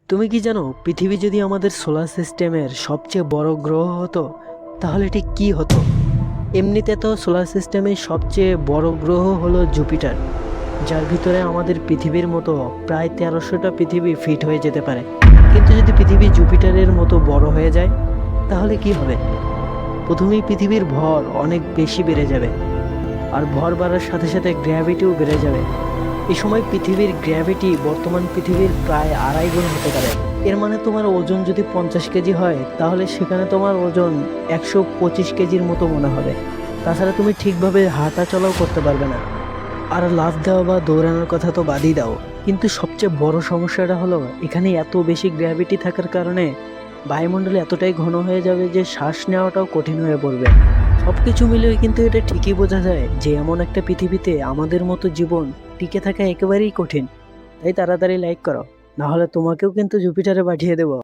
তুমি কি জানো পৃথিবী যদি আমাদের সোলার সিস্টেমের সবচেয়ে বড় গ্রহ হতো তাহলে ঠিক কি হতো? এমনিতে তো সোলার সিস্টেমের সবচেয়ে বড় গ্রহ হলো জুপিটার, যার ভিতরে আমাদের পৃথিবীর মতো প্রায় 1300টা পৃথিবী ফিট হয়ে যেতে পারে। কিন্তু যদি পৃথিবী জুপিটারের মতো বড় হয়ে যায় তাহলে কি হবে? প্রথমেই পৃথিবীর ভর অনেক বেশি বেড়ে যাবে, আর ভর বাড়ার সাথে সাথে গ্র্যাভিটিও বেড়ে যাবে। এই সময় পৃথিবীর গ্র্যাভিটি বর্তমান পৃথিবীর প্রায় 2.5 গুণ হতে পারে। এর মানে তোমার ওজন যদি 50 কেজি হয় তাহলে সেখানে তোমার ওজন 125 কেজির মতো মনে হবে। তাছাড়া তুমি ঠিকভাবে হাঁটা চলাও করতে পারবে না। আর লাফ দেওয়া বা দৌড়ানোর কথা তো বাদই দাও, কিন্তু সবচেয়ে বড় সমস্যাটা হলো এখানে এত বেশি গ্র্যাভিটি থাকার কারণে বায়ুমণ্ডল এতটাই ঘন হয়ে যাবে যে শ্বাস নেওয়াটাও কঠিন হয়ে পড়বে। সবকিছু মিলিয়ে কিন্তু এটা ঠিকই বোঝা যায় যে এমন একটা পৃথিবীতে আমাদের মতো জীবন টিকে থাকা একেবারেই কঠিন। তাই তাড়াতাড়ি লাইক করো, না হলে তোমাকেও কিন্তু জুপিটারে পাঠিয়ে দেবো।